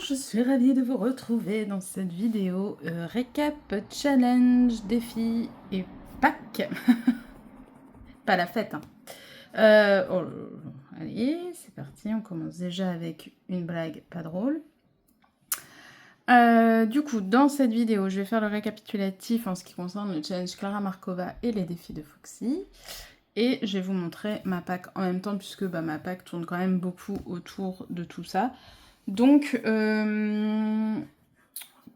je suis ravie de vous retrouver dans cette vidéo récap, challenge, défi et Pâques. Pas la fête, hein. Allez, c'est parti, on commence déjà avec une blague pas drôle. Du coup, dans cette vidéo, je vais faire le récapitulatif en ce qui concerne le challenge Clara Markova et les défis de Foxy. Et je vais vous montrer ma Pâques en même temps, puisque ma Pâques tourne quand même beaucoup autour de tout ça. Donc,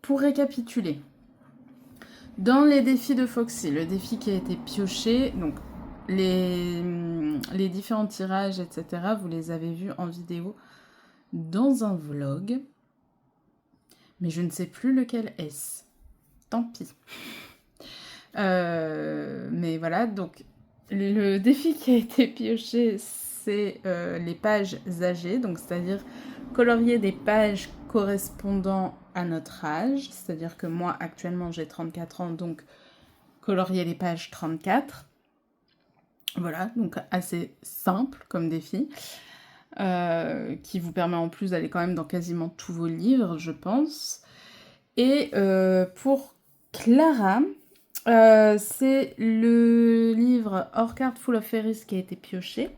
pour récapituler, dans les défis de Foxy, le défi qui a été pioché, donc les différents tirages, etc., vous les avez vus en vidéo dans un vlog, mais je ne sais plus lequel est-ce. Tant pis. Mais voilà, donc le défi qui a été pioché, c'est les pages âgées, donc c'est-à-dire colorier des pages correspondant à notre âge, c'est-à-dire que moi actuellement j'ai 34 ans, donc colorier les pages 34. Voilà, donc assez simple comme défi, qui vous permet en plus d'aller quand même dans quasiment tous vos livres, je pense. Et pour Clara, c'est le livre Orchard Full of Fairies qui a été pioché.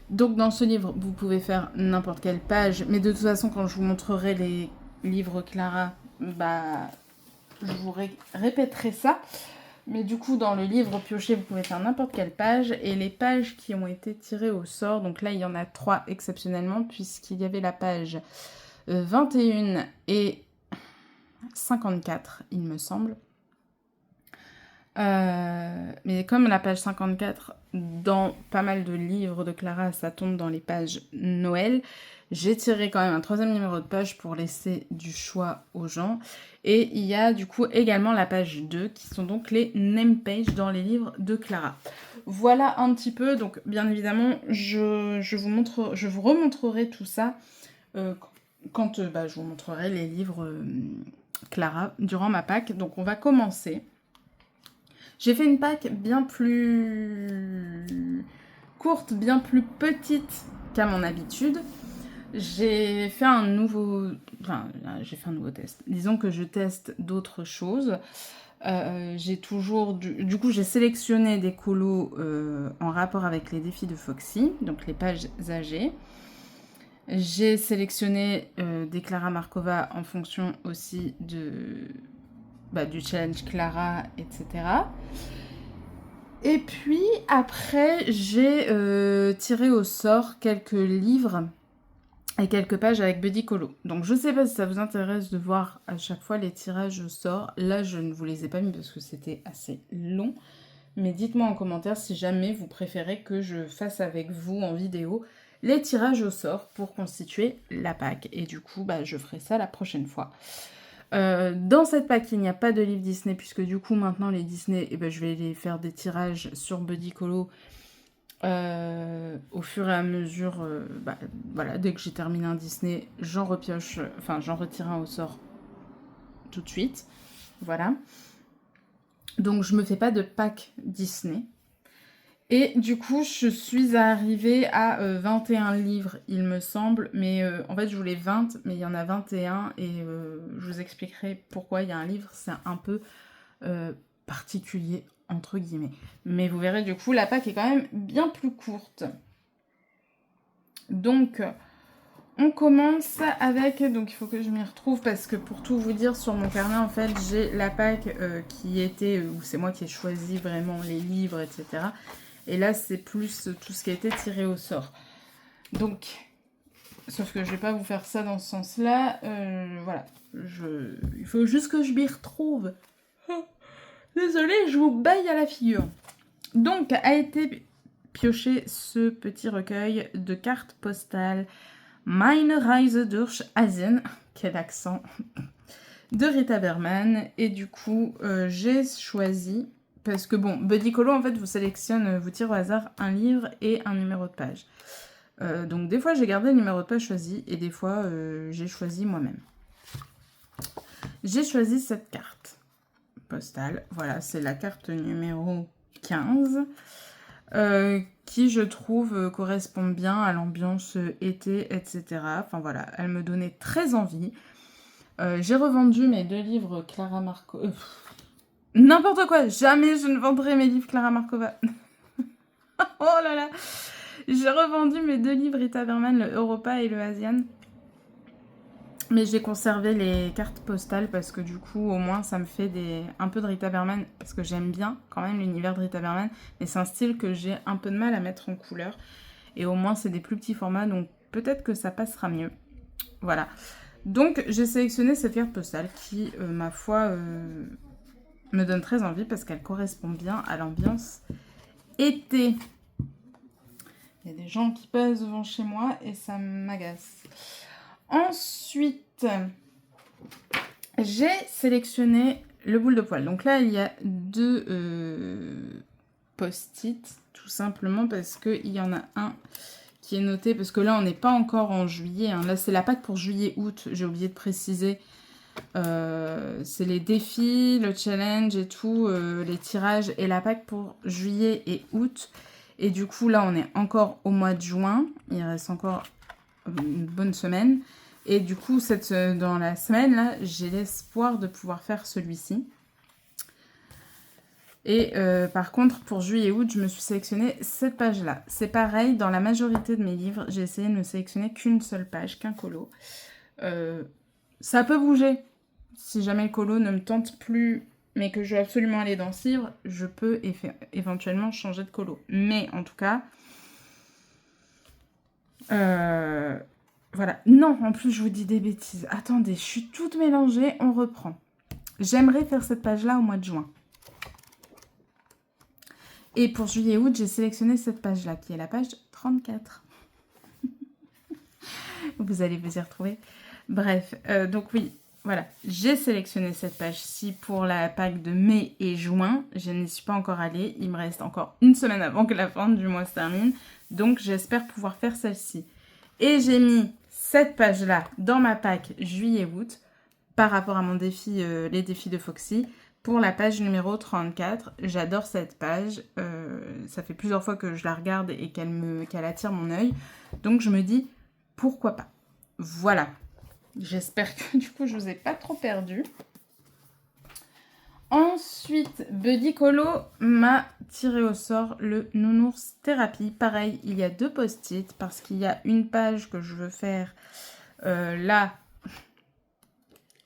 Donc dans ce livre, vous pouvez faire n'importe quelle page, mais de toute façon, quand je vous montrerai les livres Clara, je vous répéterai ça. Mais du coup, dans le livre pioché, vous pouvez faire n'importe quelle page. Et les pages qui ont été tirées au sort, donc là, il y en a 3 exceptionnellement, puisqu'il y avait la page 21 et 54, il me semble. Mais comme la page 54, dans pas mal de livres de Clara, ça tombe dans les pages Noël, j'ai tiré quand même un 3e numéro de page pour laisser du choix aux gens. Et il y a du coup également la page 2, qui sont donc les name pages dans les livres de Clara. Voilà un petit peu, donc bien évidemment, je vous remontrerai tout ça quand je vous montrerai les livres Clara durant ma Pâques. Donc on va commencer. J'ai fait une Pâques bien plus courte, bien plus petite qu'à mon habitude. J'ai fait un nouveau test. Disons que je teste d'autres choses. J'ai toujours... Du coup, j'ai sélectionné des colos en rapport avec les défis de Foxy, donc les pages âgées. J'ai sélectionné des Clara Markova en fonction aussi du challenge Clara, etc. Et puis après, j'ai tiré au sort quelques livres et quelques pages avec Buddy Colo. Donc je sais pas si ça vous intéresse de voir à chaque fois les tirages au sort. Là, je ne vous les ai pas mis parce que c'était assez long. Mais dites-moi en commentaire si jamais vous préférez que je fasse avec vous en vidéo les tirages au sort pour constituer la Pâques. Et du coup, je ferai ça la prochaine fois. Dans cette Pâques, il n'y a pas de livre Disney, puisque du coup, maintenant, les Disney, je vais les faire des tirages sur Buddy Colo au fur et à mesure. Voilà, dès que j'ai terminé un Disney, j'en retire un au sort tout de suite. Voilà. Donc, je me fais pas de Pâques Disney. Et du coup, je suis arrivée à 21 livres, il me semble. Mais en fait, je voulais 20, mais il y en a 21. Et je vous expliquerai pourquoi il y a un livre. C'est un peu particulier, entre guillemets. Mais vous verrez, du coup, la Pâques est quand même bien plus courte. Donc, on commence avec... Donc, il faut que je m'y retrouve parce que pour tout vous dire, sur mon carnet, en fait, j'ai la Pâques qui était... où c'est moi qui ai choisi vraiment les livres, etc. Et là, c'est plus tout ce qui a été tiré au sort. Donc, sauf que je vais pas vous faire ça dans ce sens-là. Voilà. Il faut juste que je m'y retrouve. Désolée, je vous baille à la figure. Donc, a été pioché ce petit recueil de cartes postales Meine Reise durch Asien, quel accent, de Rita Berman. Et du coup, j'ai choisi... Parce que bon, Buddy Colo, en fait, vous tire au hasard un livre et un numéro de page. Donc des fois, j'ai gardé le numéro de page choisi et des fois, j'ai choisi moi-même. J'ai choisi cette carte postale. Voilà, c'est la carte numéro 15. qui, je trouve, correspondent bien à l'ambiance été, etc. Enfin voilà, elle me donnait très envie. J'ai revendu mes 2 livres Clara Markova. N'importe quoi, jamais je ne vendrai mes livres Clara Markova. Oh là là. J'ai revendu mes 2 livres Rita Berman, le Europa et le Asian. Mais j'ai conservé les cartes postales parce que du coup, au moins, ça me fait un peu de Rita Berman. Parce que j'aime bien quand même l'univers de Rita Berman. Mais c'est un style que j'ai un peu de mal à mettre en couleur. Et au moins, c'est des plus petits formats. Donc peut-être que ça passera mieux. Voilà. Donc j'ai sélectionné cette carte postale qui, ma foi, me donne très envie parce qu'elle correspond bien à l'ambiance été. Il y a des gens qui passent devant chez moi et ça m'agace. Ensuite, j'ai sélectionné le boule de poil. Donc là, il y a 2 post-it, tout simplement parce qu'il y en a un qui est noté, parce que là, on n'est pas encore en juillet. Hein. Là, c'est la Pâques pour juillet-août, j'ai oublié de préciser. C'est les défis, le challenge et tout, les tirages et la Pâques pour juillet et août. Et du coup, là, on est encore au mois de juin. Il reste encore une bonne semaine. Et du coup, dans la semaine, là, j'ai l'espoir de pouvoir faire celui-ci. Et par contre, pour juillet et août, je me suis sélectionné cette page-là. C'est pareil, dans la majorité de mes livres, j'ai essayé de ne sélectionner qu'une seule page, qu'un colo. Ça peut bouger. Si jamais le colo ne me tente plus, mais que je veux absolument aller dans ce livre, je peux éventuellement changer de colo. Mais en tout cas, voilà. Non, en plus, je vous dis des bêtises. Attendez, je suis toute mélangée, on reprend. J'aimerais faire cette page-là au mois de juin. Et pour juillet et août, j'ai sélectionné cette page-là, qui est la page 34. Vous allez vous y retrouver. Bref, donc oui, voilà. J'ai sélectionné cette page-ci pour la Pâques de mai et juin. Je n'y suis pas encore allée. Il me reste encore une semaine avant que la fin du mois se termine. Donc, j'espère pouvoir faire celle-ci. Et j'ai mis cette page-là dans ma Pâques juillet-août par rapport à mon défi, les défis de Foxy. Pour la page numéro 34, j'adore cette page. Ça fait plusieurs fois que je la regarde et qu'elle attire mon œil. Donc je me dis, pourquoi pas. Voilà. J'espère que du coup, je vous ai pas trop perdu. Ensuite, Buddy Colo m'a tiré au sort le Nounours Thérapie. Pareil, il y a 2 post-it parce qu'il y a une page que je veux faire là,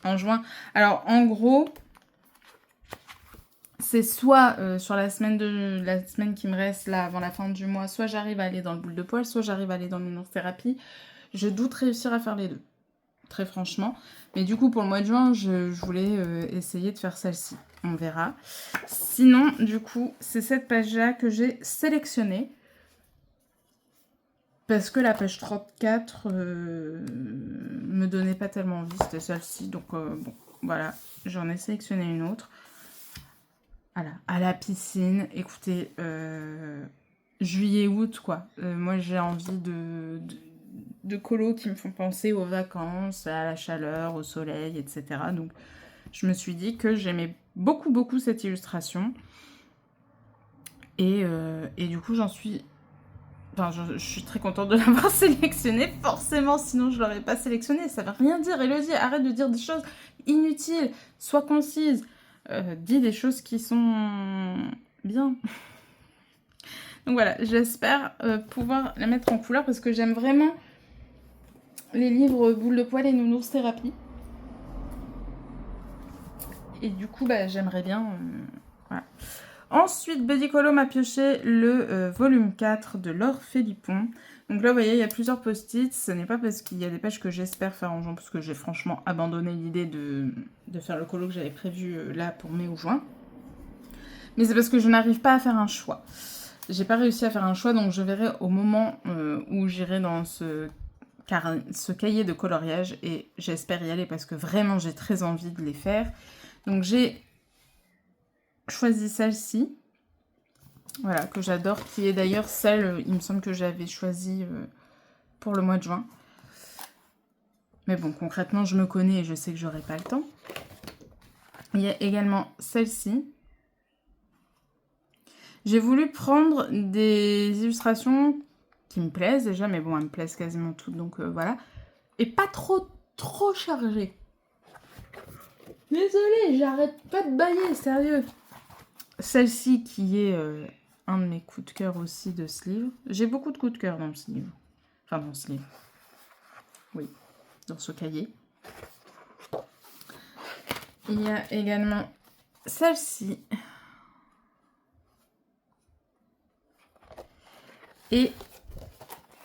en juin. Alors, en gros... c'est soit sur la semaine qui me reste là avant la fin du mois, soit j'arrive à aller dans le boule de poil, soit j'arrive à aller dans le nounours thérapie. Je doute réussir à faire les 2, très franchement. Mais du coup, pour le mois de juin, je voulais essayer de faire celle-ci. On verra. Sinon, du coup, c'est cette page-là que j'ai sélectionnée. Parce que la page 34 me donnait pas tellement envie, c'était celle-ci. Donc, bon, voilà, j'en ai sélectionné une autre. Voilà, à la piscine, écoutez, juillet-août, quoi. Moi, j'ai envie de colos qui me font penser aux vacances, à la chaleur, au soleil, etc. Donc, je me suis dit que j'aimais beaucoup, beaucoup cette illustration. Et du coup, j'en suis... Enfin, je suis très contente de l'avoir sélectionnée, forcément, sinon je ne l'aurais pas sélectionnée. Ça ne veut rien dire. Elodie, arrête de dire des choses inutiles, sois concise. Dis des choses qui sont bien. Donc voilà, j'espère pouvoir la mettre en couleur parce que j'aime vraiment les livres Boule de poil et Nounours Thérapie. Et du coup, bah, j'aimerais bien... voilà. Ensuite, Buddy Colo m'a pioché le volume 4 de Laure Philippon. Donc là, vous voyez, il y a plusieurs post-it. Ce n'est pas parce qu'il y a des pages que j'espère faire en juin, parce que j'ai franchement abandonné l'idée de faire le colo que j'avais prévu là pour mai ou juin. Mais c'est parce que je n'arrive pas à faire un choix. J'ai pas réussi à faire un choix, donc je verrai au moment où j'irai dans ce cahier de coloriage. Et j'espère y aller parce que vraiment, j'ai très envie de les faire. Donc j'ai choisi celle-ci. Voilà, que j'adore, qui est d'ailleurs celle, il me semble que j'avais choisie pour le mois de juin. Mais bon, concrètement, je me connais et je sais que j'aurai pas le temps. Il y a également celle-ci. J'ai voulu prendre des illustrations qui me plaisent déjà, mais bon, elles me plaisent quasiment toutes, donc voilà. Et pas trop chargées. Désolée, j'arrête pas de bailler, sérieux. Celle-ci qui est un de mes coups de cœur aussi de ce livre. J'ai beaucoup de coups de cœur dans ce livre. Enfin, dans ce livre. Oui, dans ce cahier. Il y a également celle-ci. Et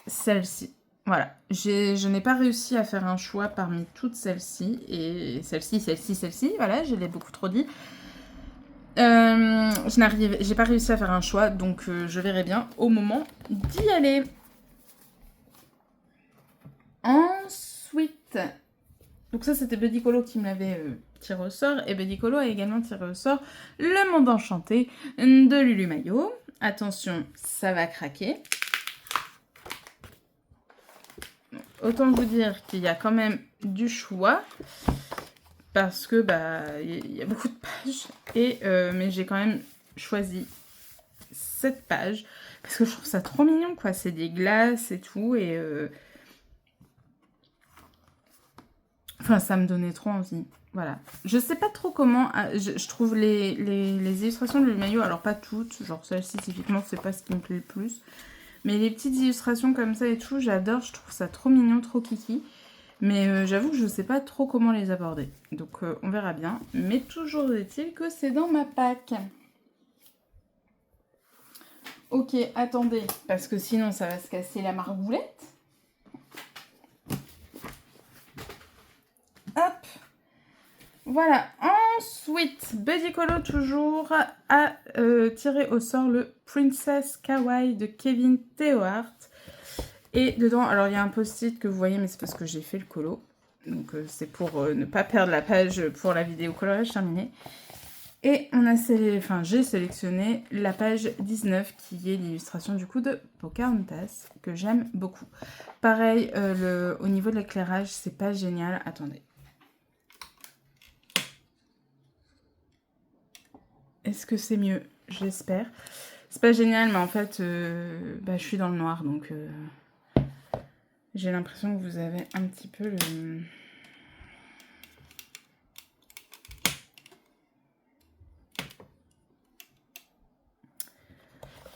celle-ci. Voilà. Je n'ai pas réussi à faire un choix parmi toutes celles-ci. Et celle-ci. Voilà, je l'ai beaucoup trop dit. J'ai pas réussi à faire un choix, donc je verrai bien au moment d'y aller. Ensuite, donc ça c'était Buddy Colo qui me l'avait tiré au sort, et Buddy Colo a également tiré au sort Le Monde Enchanté de Lulu Maillot. Attention, ça va craquer. Autant vous dire qu'il y a quand même du choix, parce que il y a beaucoup de pages, et mais j'ai quand même choisi cette page, parce que je trouve ça trop mignon, quoi. C'est des glaces et tout, et enfin, ça me donnait trop envie. Voilà. Je sais pas trop comment... Je trouve les illustrations de Lulu Maillot, alors pas toutes, genre celle-ci typiquement, c'est pas ce qui me plaît le plus. Mais les petites illustrations comme ça et tout, j'adore, je trouve ça trop mignon, trop kiki. Mais j'avoue que je sais pas trop comment les aborder. Donc on verra bien. Mais toujours est-il que c'est dans ma pack. Ok, attendez, parce que sinon ça va se casser la margoulette. Hop. Voilà. Ensuite, Buddy Colo toujours a tiré au sort le Princess Kawaii de Kevin Theohart. Et dedans, alors il y a un post-it que vous voyez, mais c'est parce que j'ai fait le colo. Donc c'est pour ne pas perdre la page pour la vidéo coloriage terminée. Et j'ai sélectionné la page 19 qui est l'illustration du coup de Pocahontas, que j'aime beaucoup. Pareil, au niveau de l'éclairage, c'est pas génial. Attendez. Est-ce que c'est mieux? J'espère. C'est pas génial, mais en fait, je suis dans le noir, donc j'ai l'impression que vous avez un petit peu le...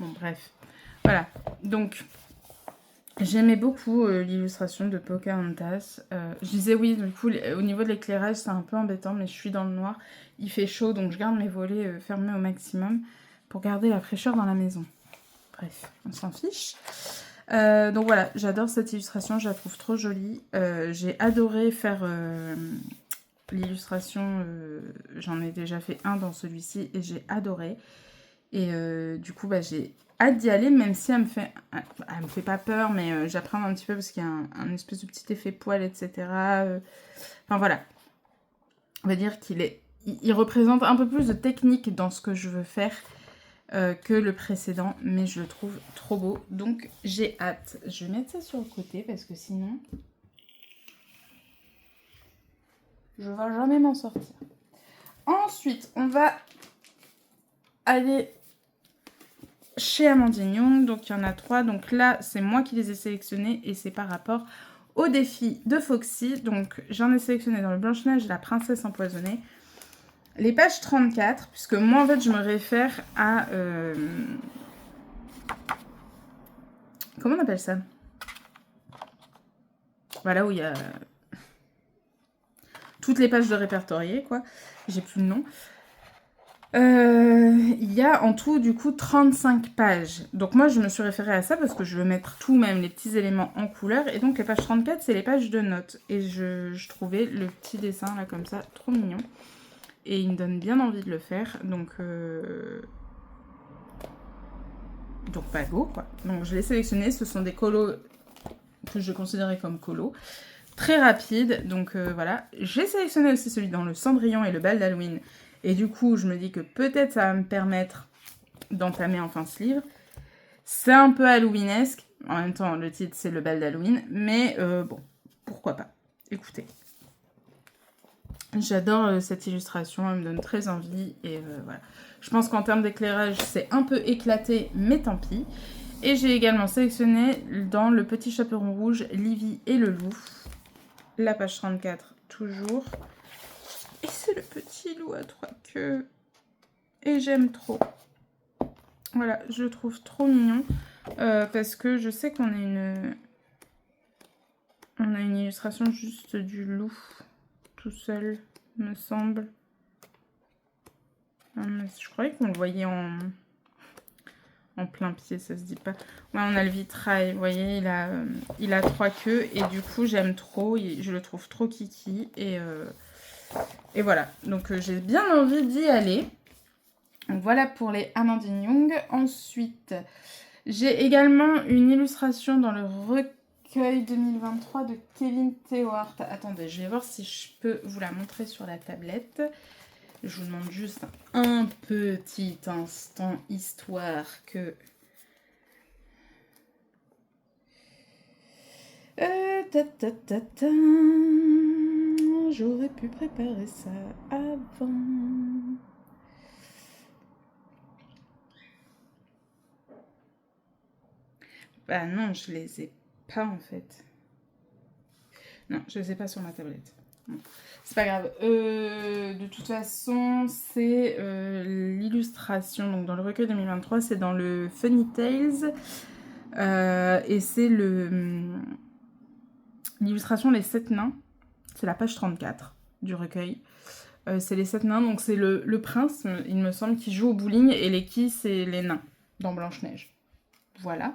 Bon, bref. Voilà. Donc, j'aimais beaucoup l'illustration de Pocahontas. Je disais oui, du coup, au niveau de l'éclairage, c'est un peu embêtant, mais je suis dans le noir. Il fait chaud, donc je garde mes volets fermés au maximum pour garder la fraîcheur dans la maison. Bref, on s'en fiche. Donc voilà, j'adore cette illustration, je la trouve trop jolie. J'ai adoré faire l'illustration, j'en ai déjà fait un dans celui-ci et j'ai adoré. Et du coup, j'ai hâte d'y aller, même si elle me fait pas peur, mais j'apprends un petit peu parce qu'il y a un espèce de petit effet poil, etc. Enfin voilà, on va dire il représente un peu plus de technique dans ce que je veux faire. Que le précédent, mais je le trouve trop beau, donc j'ai hâte. Je vais mettre ça sur le côté parce que sinon je vais jamais m'en sortir. Ensuite, on va aller chez Amandine Young, donc il y en a 3, donc là c'est moi qui les ai sélectionnés et c'est par rapport au défi de Foxy. Donc j'en ai sélectionné dans le Blanche-Neige et la Princesse Empoisonnée. Les pages 34, puisque moi en fait je me réfère à... comment on appelle ça? Voilà, où il y a toutes les pages de répertorié, quoi. J'ai plus le nom. Il y a en tout, du coup, 35 pages. Donc moi, je me suis référée à ça parce que je veux mettre tout, même les petits éléments en couleur. Et donc, les pages 34, c'est les pages de notes. Et je trouvais le petit dessin, là, comme ça, trop mignon. Et il me donne bien envie de le faire. Donc go, quoi. Donc, je l'ai sélectionné. Ce sont des colos que je considérais comme colos. Très rapide. Donc, voilà. J'ai sélectionné aussi celui dans le Cendrillon et le bal d'Halloween. Et du coup, je me dis que peut-être ça va me permettre d'entamer enfin ce livre. C'est un peu halloweenesque. En même temps, le titre, c'est le bal d'Halloween. Mais bon, pourquoi pas. Écoutez. J'adore cette illustration, elle me donne très envie et voilà. Je pense qu'en termes d'éclairage, c'est un peu éclaté, mais tant pis. Et j'ai également sélectionné dans Le Petit Chaperon Rouge, Livy et le Loup. La page 34, toujours. Et c'est le petit loup à 3 queues. Et j'aime trop. Voilà, je le trouve trop mignon. Parce que je sais qu'on a une illustration juste du loup. Tout seul, me semble. Je croyais qu'on le voyait en plein pied, ça se dit pas. Ouais, on a le vitrail, vous voyez, il a 3 queues et du coup j'aime trop, je le trouve trop kiki et voilà. Donc j'ai bien envie d'y aller. Donc voilà pour les Amandine Young. Ensuite, j'ai également une illustration dans le recueil 2023 de Kevin Tewart. Attendez, je vais voir si je peux vous la montrer sur la tablette. Je vous demande juste un petit instant, histoire que... J'aurais pu préparer ça avant. Bah non, je les ai pas en fait. Non, je les ai pas sur ma tablette. Bon. C'est pas grave. De toute façon, c'est l'illustration. Donc dans le recueil 2023, c'est dans le Funny Tales. Et c'est l'illustration Les 7 nains. C'est la page 34 du recueil. C'est les 7 nains. Donc c'est le prince, il me semble, qui joue au bowling. Et les quilles, c'est les nains dans Blanche-Neige. Voilà.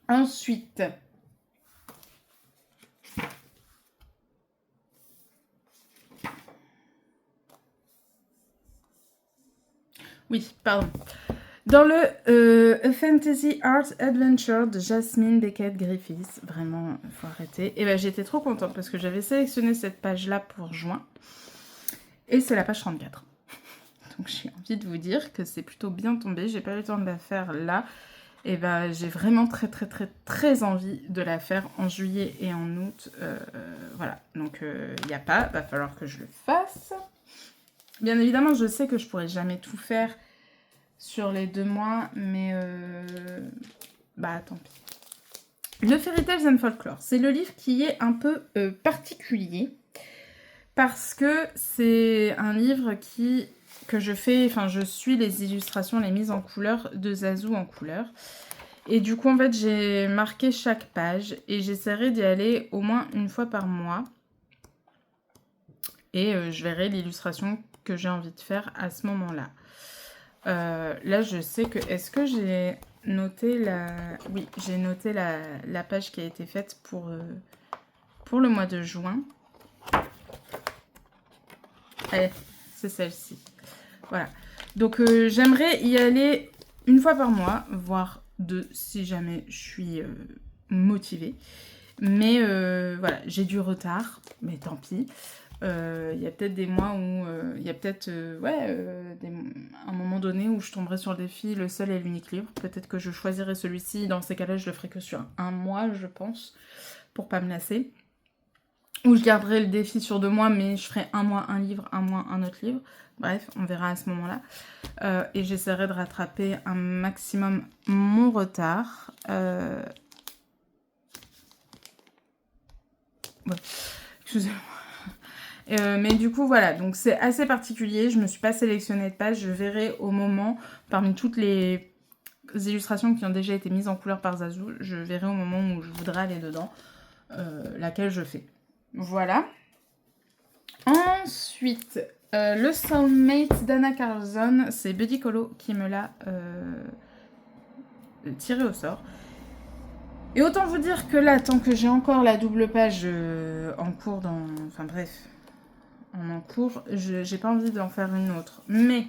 Ensuite... Oui, pardon. Dans le A Fantasy Art Adventure de Jasmine Beckett Griffiths, vraiment, il faut arrêter. Et ben j'étais trop contente parce que j'avais sélectionné cette page-là pour juin. Et c'est la page 34. Donc j'ai envie de vous dire que c'est plutôt bien tombé. J'ai pas eu le temps de la faire là. Et ben j'ai vraiment très envie de la faire en juillet et en août. Voilà, donc il n'y a pas, va falloir que je le fasse. Bien évidemment, je sais que je pourrais jamais tout faire sur les 2 mois, mais bah tant pis. Le Fairy Tales and Folklore, c'est le livre qui est un peu particulier parce que c'est un livre que je fais, enfin je suis les illustrations, les mises en couleur de Zazou en couleur. Et du coup en fait j'ai marqué chaque page et j'essaierai d'y aller au moins une fois par mois. Et je verrai l'illustration que j'ai envie de faire à ce moment-là. Là, je sais que... Est-ce que j'ai noté la... Oui, j'ai noté la page qui a été faite pour le mois de juin. Allez, c'est celle-ci. Voilà. Donc, j'aimerais y aller une fois par mois, voire 2 si jamais je suis motivée. Mais voilà, j'ai du retard, mais tant pis. Il y a peut-être des mois où il y a peut-être un moment donné où je tomberai sur le défi le seul et l'unique livre. Peut-être que je choisirai celui-ci. Dans ces cas-là, je le ferai que sur un mois, je pense, pour pas me lasser. Ou je garderai le défi sur 2 mois, mais je ferai un mois un livre, un mois un autre livre. Bref, on verra à ce moment-là. Et j'essaierai de rattraper un maximum mon retard. Ouais. Excusez-moi. Mais du coup, voilà. Donc, c'est assez particulier. Je ne me suis pas sélectionnée de page. Je verrai au moment, parmi toutes les illustrations qui ont déjà été mises en couleur par Zazou, je verrai au moment où je voudrais aller dedans, laquelle je fais. Voilà. Ensuite, le Soulmate d'Anna Carlson, c'est Buddy Colo qui me l'a tiré au sort. Et autant vous dire que là, tant que j'ai encore la double page en cours dans... Enfin bref, en cours, j'ai pas envie d'en faire une autre. Mais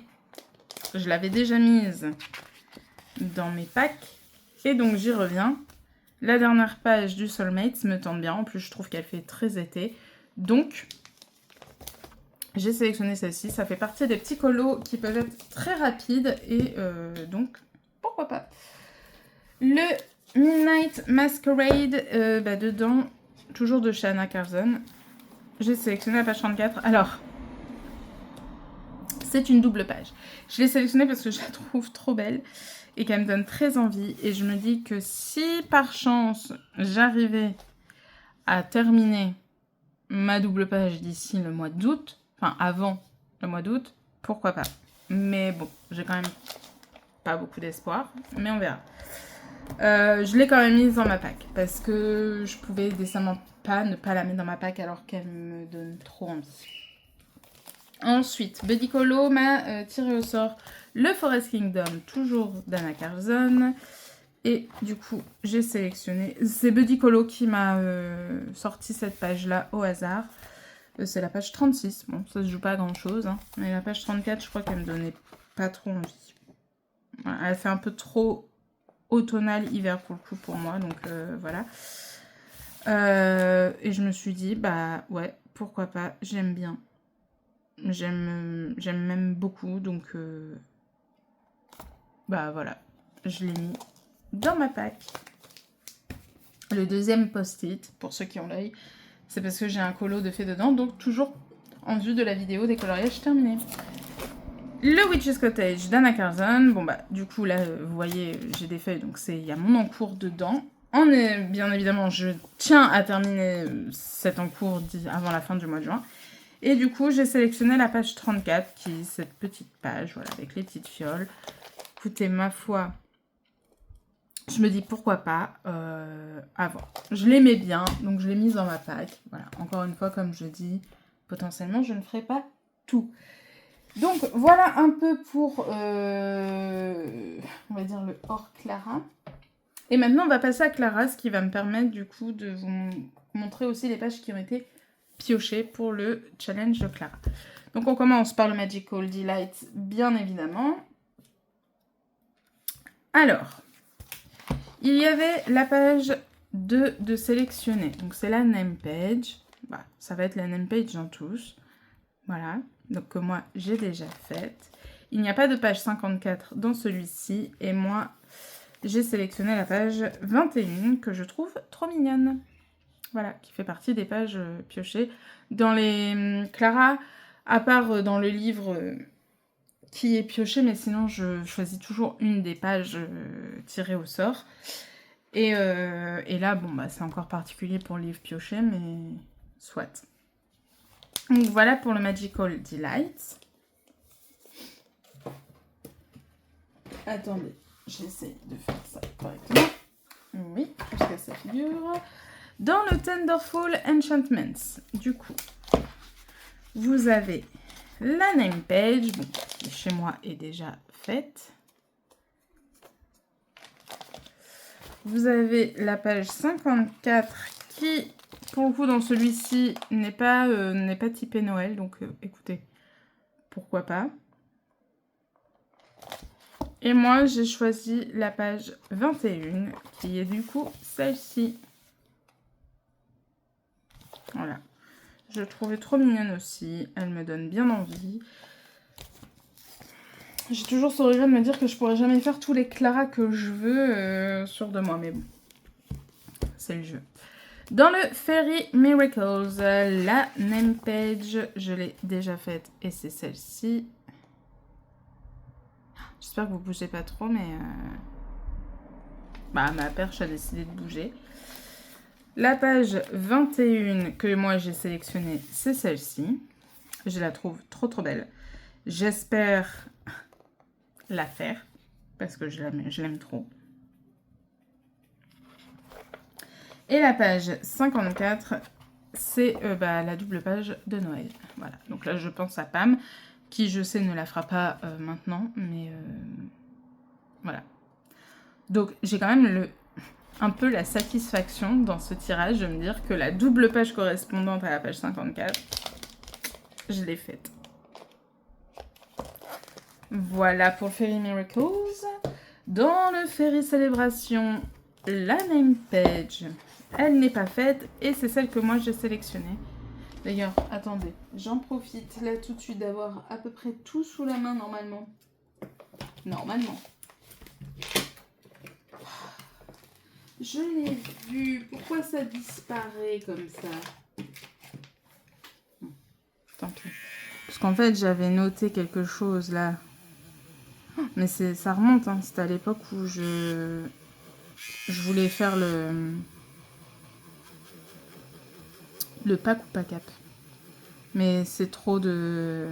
je l'avais déjà mise dans mes packs. Et donc j'y reviens. La dernière page du Soulmate me tente bien. En plus, je trouve qu'elle fait très été. Donc, j'ai sélectionné celle-ci. Ça fait partie des petits colos qui peuvent être très rapides. Et donc, pourquoi pas. Le Midnight Masquerade, dedans, toujours de chez Anna Carlson. j'ai sélectionné la page 34. Alors, c'est une double page. Je l'ai sélectionnée parce que je la trouve trop belle et qu'elle me donne très envie. Et je me dis que si par chance j'arrivais à terminer ma double page d'ici le mois d'août, enfin avant le mois d'août, pourquoi pas. Mais bon, j'ai quand même pas beaucoup d'espoir, mais on verra. Je l'ai quand même mise dans ma pack parce que je pouvais décemment pas ne pas la mettre dans ma pack alors qu'elle me donne trop envie. Ensuite, Buddy Colo m'a tiré au sort le Forest Kingdom, toujours d'Anna Carlson. Et du coup, j'ai sélectionné. C'est Buddy Colo qui m'a sorti cette page-là au hasard. C'est la page 36. Bon, ça se joue pas à grand-chose. Hein. Mais la page 34, je crois qu'elle me donnait pas trop envie. Voilà, elle fait un peu trop automnal hiver pour le coup pour moi. Donc voilà. Et je me suis dit, bah ouais, pourquoi pas, j'aime bien. J'aime même beaucoup, donc bah voilà, je l'ai mis dans ma pack. Le deuxième post-it, pour ceux qui ont l'œil, c'est parce que j'ai un colo de fait dedans, donc toujours en vue de la vidéo des coloriages terminés. Le Witch's Cottage d'Anna Carlson. Bon bah du coup là, vous voyez, j'ai des feuilles, donc il y a mon encours dedans. Bien évidemment, je tiens à terminer cet encours avant la fin du mois de juin. Et du coup, j'ai sélectionné la page 34, qui est cette petite page, voilà, avec les petites fioles. Écoutez, ma foi, je me dis pourquoi pas à voir. Je l'aimais bien, donc je l'ai mise dans ma pack. Voilà, encore une fois, comme je dis, potentiellement, je ne ferai pas tout. Donc, voilà un peu pour, on va dire, le hors Clara. Et maintenant, on va passer à Clara, ce qui va me permettre, du coup, de vous montrer aussi les pages qui ont été piocher pour le challenge de Clara. Donc on commence par le Magical Delight, bien évidemment. Alors, il y avait la page 2 de sélectionner. Donc c'est la name page. Bah, ça va être la name page dans tous. Voilà. Donc que moi j'ai déjà faite. Il n'y a pas de page 54 dans celui-ci. Et moi j'ai sélectionné la page 21 que je trouve trop mignonne. Voilà, qui fait partie des pages piochées. Dans les Clara, à part dans le livre qui est pioché, mais sinon je choisis toujours une des pages tirées au sort. Et là, bon, bah, c'est encore particulier pour le livre pioché, mais soit. Donc voilà pour le Magical Delight. Attendez, j'essaie de faire ça correctement. Oui, jusqu'à sa figure. Dans le Tenderful Enchantments, du coup, vous avez la name page, bon, qui chez moi est déjà faite. Vous avez la page 54 qui, pour le coup, dans celui-ci, n'est pas typé Noël, donc écoutez, pourquoi pas. Et moi, j'ai choisi la page 21, qui est du coup celle-ci. Voilà. Je trouvais trop mignonne aussi. Elle me donne bien envie. J'ai toujours ce regret de me dire que je pourrais jamais faire tous les Clara que je veux sur 2 mois. Mais bon, c'est le jeu. Dans le Fairy Miracles, la name page, je l'ai déjà faite et c'est celle-ci. J'espère que vous ne bougez pas trop, mais... Bah, ma perche a décidé de bouger. La page 21 que moi j'ai sélectionnée, c'est celle-ci. Je la trouve trop trop belle. J'espère la faire parce que je l'aime trop. Et la page 54, c'est la double page de Noël. Voilà, donc là je pense à Pam, qui je sais ne la fera pas maintenant, mais voilà. Donc j'ai quand même un peu la satisfaction dans ce tirage de me dire que la double page correspondante à la page 54, je l'ai faite. Voilà pour Fairy Miracles. Dans le Fairy Célébration, la name page, elle n'est pas faite et c'est celle que moi j'ai sélectionnée. D'ailleurs, attendez, j'en profite là tout de suite d'avoir à peu près tout sous la main normalement. Normalement. Je l'ai vu. Pourquoi ça disparaît comme ça? Tant pis. Parce qu'en fait, j'avais noté quelque chose là. Mais ça remonte, hein. C'était à l'époque où je voulais faire le pack ou pas cap. Mais c'est trop de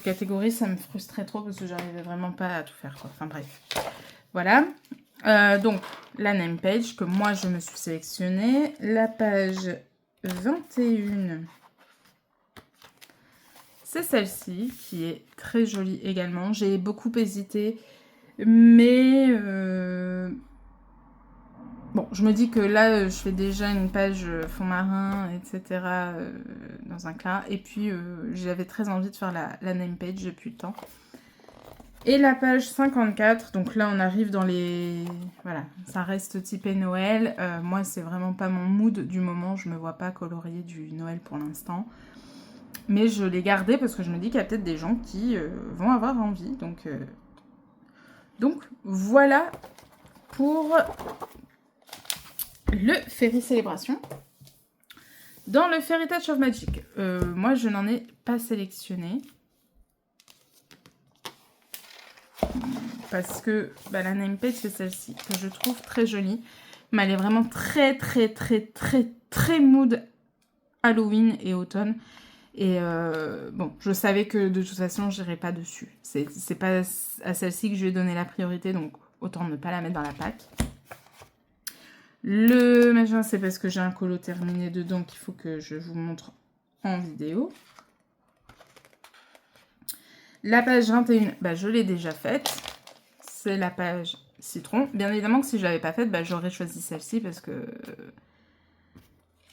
catégories, ça me frustrait trop parce que j'arrivais vraiment pas à tout faire, quoi. Enfin bref. Voilà. Donc, la name page que moi je me suis sélectionnée. La page 21. C'est celle-ci qui est très jolie également. J'ai beaucoup hésité. Mais bon, je me dis que là, je fais déjà une page fond marin, etc. Dans un Clara. Et puis, j'avais très envie de faire la name page, j'ai plus le temps. Et la page 54, donc là, on arrive dans les... Voilà, ça reste typé Noël. Moi, c'est vraiment pas mon mood du moment. Je me vois pas colorier du Noël pour l'instant. Mais je l'ai gardé parce que je me dis qu'il y a peut-être des gens qui vont avoir envie. Donc, voilà pour le Fairy Célébration. Dans le Fairy Touch of Magic, moi je n'en ai pas sélectionné. Parce que la name page c'est celle-ci, que je trouve très jolie. Mais elle est vraiment très mood Halloween et automne. Et bon, je savais que de toute façon j'irais pas dessus. C'est pas à celle-ci que je vais donner la priorité, donc autant ne pas la mettre dans la pack. Le machin, c'est parce que j'ai un colo terminé dedans qu'il faut que je vous montre en vidéo. La page 21, je l'ai déjà faite. C'est la page citron. Bien évidemment que si je ne l'avais pas faite, j'aurais choisi celle-ci parce que...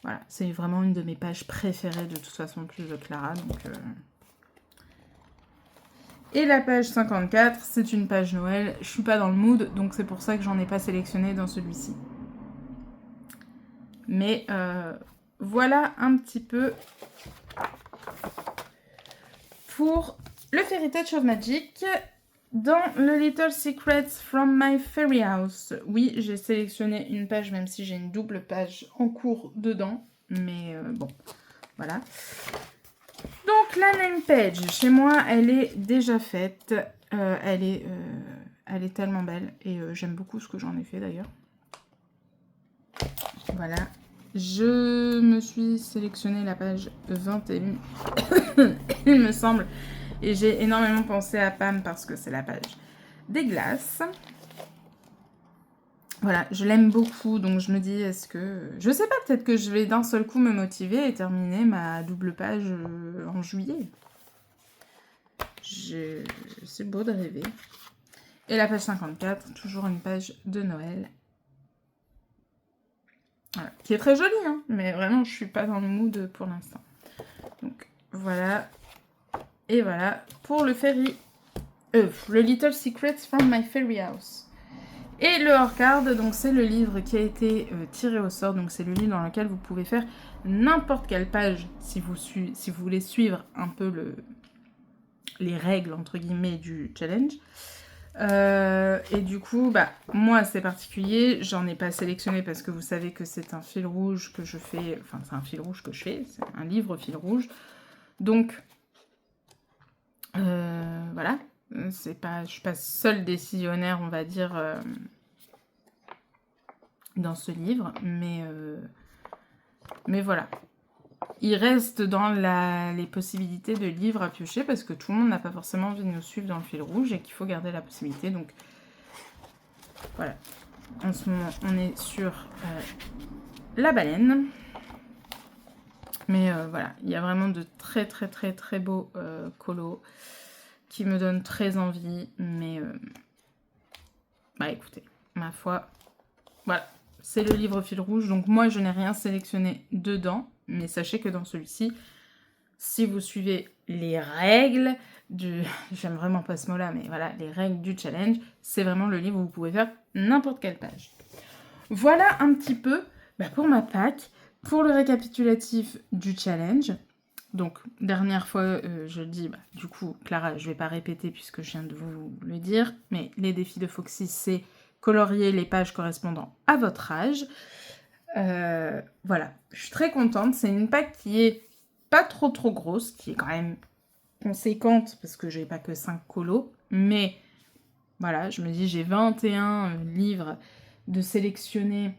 voilà, c'est vraiment une de mes pages préférées de toute façon, plus de Clara. Donc, Et la page 54, c'est une page Noël. Je suis pas dans le mood, donc c'est pour ça que j'en ai pas sélectionné dans celui-ci. Mais voilà un petit peu pour le Fairy Touch of Magic. Dans le Little Secrets from My Fairy House, oui, j'ai sélectionné une page, même si j'ai une double page en cours dedans. Mais bon, voilà. Donc la name page, chez moi, elle est déjà faite. Elle est tellement belle et j'aime beaucoup ce que j'en ai fait d'ailleurs. Voilà. Je me suis sélectionné la page 21, il me semble. Et j'ai énormément pensé à Pam parce que c'est la page des glaces. Voilà, je l'aime beaucoup, donc je me dis, est-ce que... Je sais pas, peut-être que je vais d'un seul coup me motiver et terminer ma double page en juillet. C'est beau de rêver. Et la page 54, toujours une page de Noël. Voilà, qui est très jolie, hein, mais vraiment, je suis pas dans le mood pour l'instant. Donc, voilà. Et voilà, pour le Fairy... le Little Secrets from My Fairy House. Et le hors-card, donc c'est le livre qui a été tiré au sort. Donc c'est le livre dans lequel vous pouvez faire n'importe quelle page si vous voulez suivre un peu les règles, entre guillemets, du challenge. Et du coup, moi c'est particulier, j'en ai pas sélectionné parce que vous savez que c'est un fil rouge que je fais, enfin c'est un fil rouge que je fais, c'est un livre fil rouge. Donc, voilà, je suis pas seule décisionnaire, on va dire, dans ce livre, mais voilà. Il reste dans les possibilités de livres à piocher parce que tout le monde n'a pas forcément envie de nous suivre dans le fil rouge et qu'il faut garder la possibilité. Donc voilà. En ce moment, on est sur la baleine. Mais voilà, il y a vraiment de très beaux colos qui me donnent très envie. Mais écoutez, ma foi, voilà. C'est le livre fil rouge, donc moi je n'ai rien sélectionné dedans, mais sachez que dans celui-ci, si vous suivez les règles j'aime vraiment pas ce mot-là, mais voilà, les règles du challenge, c'est vraiment le livre où vous pouvez faire n'importe quelle page. Voilà un petit peu pour ma pack, pour le récapitulatif du challenge. Donc, dernière fois, je le dis, du coup, Clara, je vais pas répéter puisque je viens de vous le dire, mais les défis de Foxy, c'est colorier les pages correspondant à votre âge. Voilà, je suis très contente. C'est une pack qui est pas trop grosse, qui est quand même conséquente, parce que j'ai pas que 5 colos, mais voilà, je me dis j'ai 21 livres de sélectionnés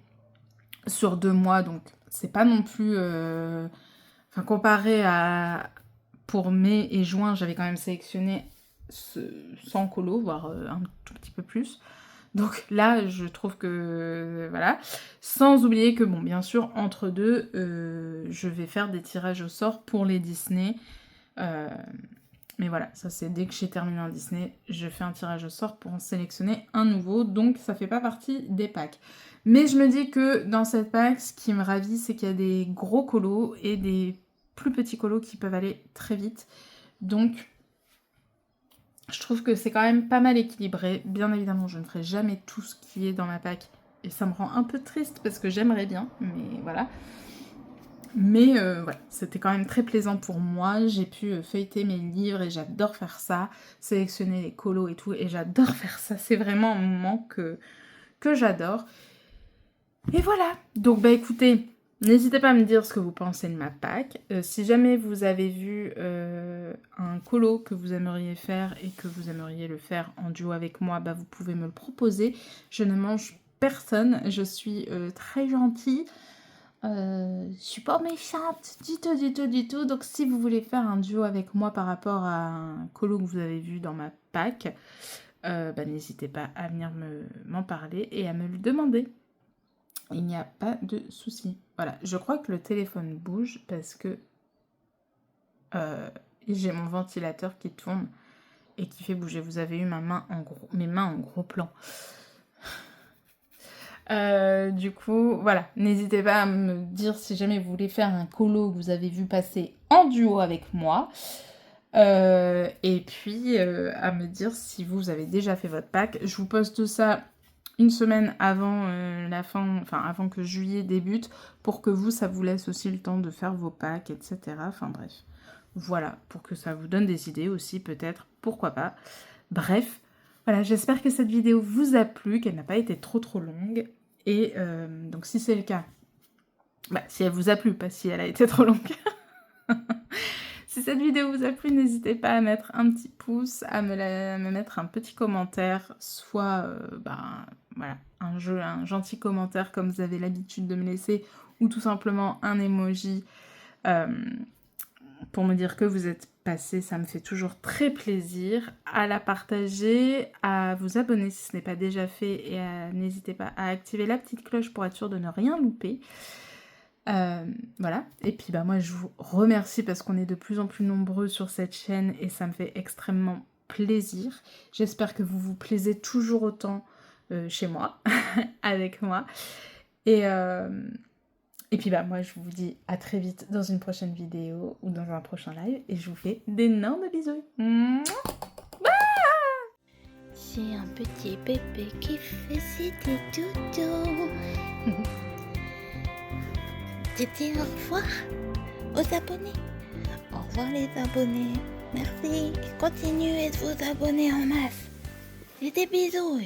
sur 2 mois, donc c'est pas non plus... Enfin, comparé à... Pour mai et juin, j'avais quand même sélectionné 100 colos, voire un tout petit peu plus. Donc là, je trouve que... Voilà. Sans oublier que, bon, bien sûr, entre deux, je vais faire des tirages au sort pour les Disney. Mais voilà, ça c'est dès que j'ai terminé un Disney, je fais un tirage au sort pour en sélectionner un nouveau. Donc ça fait pas partie des packs. Mais je me dis que dans cette pack, ce qui me ravit, c'est qu'il y a des gros colos et des plus petits colos qui peuvent aller très vite. Donc, je trouve que c'est quand même pas mal équilibré. Bien évidemment, je ne ferai jamais tout ce qui est dans ma pack. Et ça me rend un peu triste parce que j'aimerais bien, mais voilà. Mais voilà, c'était quand même très plaisant pour moi. J'ai pu feuilleter mes livres et j'adore faire ça. Sélectionner les colos et tout. Et j'adore faire ça. C'est vraiment un moment que j'adore. Et voilà. Donc, bah écoutez... N'hésitez pas à me dire ce que vous pensez de ma pack. Si jamais vous avez vu un colo que vous aimeriez faire et que vous aimeriez le faire en duo avec moi, bah vous pouvez me le proposer. Je ne mange personne, je suis très gentille. Je suis pas méchante du tout. Donc si vous voulez faire un duo avec moi par rapport à un colo que vous avez vu dans ma pack, bah, n'hésitez pas à venir m'en parler et à me le demander. Il n'y a pas de souci. Voilà, je crois que le téléphone bouge parce que j'ai mon ventilateur qui tourne et qui fait bouger. Vous avez eu mes mains en gros plan. Du coup, voilà, n'hésitez pas à me dire si jamais vous voulez faire un colo que vous avez vu passer en duo avec moi. Et puis, à me dire si vous avez déjà fait votre pack. Je vous poste ça une semaine avant la fin, enfin avant que juillet débute, pour que vous, ça vous laisse aussi le temps de faire vos packs, etc. Enfin bref, voilà, pour que ça vous donne des idées aussi, peut-être, pourquoi pas. Bref, voilà, j'espère que cette vidéo vous a plu, qu'elle n'a pas été trop longue. Et donc si c'est le cas, bah, si elle vous a plu, pas si elle a été trop longue. Si cette vidéo vous a plu, n'hésitez pas à mettre un petit pouce, à me mettre un petit commentaire, soit voilà, un gentil commentaire comme vous avez l'habitude de me laisser, ou tout simplement un emoji pour me dire que vous êtes passé, ça me fait toujours très plaisir. À la partager, à vous abonner si ce n'est pas déjà fait, et n'hésitez pas à activer la petite cloche pour être sûr de ne rien louper. Voilà, et puis bah moi je vous remercie parce qu'on est de plus en plus nombreux sur cette chaîne et ça me fait extrêmement plaisir. J'espère que vous vous plaisez toujours autant chez moi, avec moi. Et puis bah moi je vous dis à très vite dans une prochaine vidéo ou dans un prochain live et je vous fais d'énormes bisous. C'est un petit bébé qui fait des doudous. Dites au revoir aux abonnés. Au revoir les abonnés. Merci. Continuez de vous abonner en masse. Et des bisous.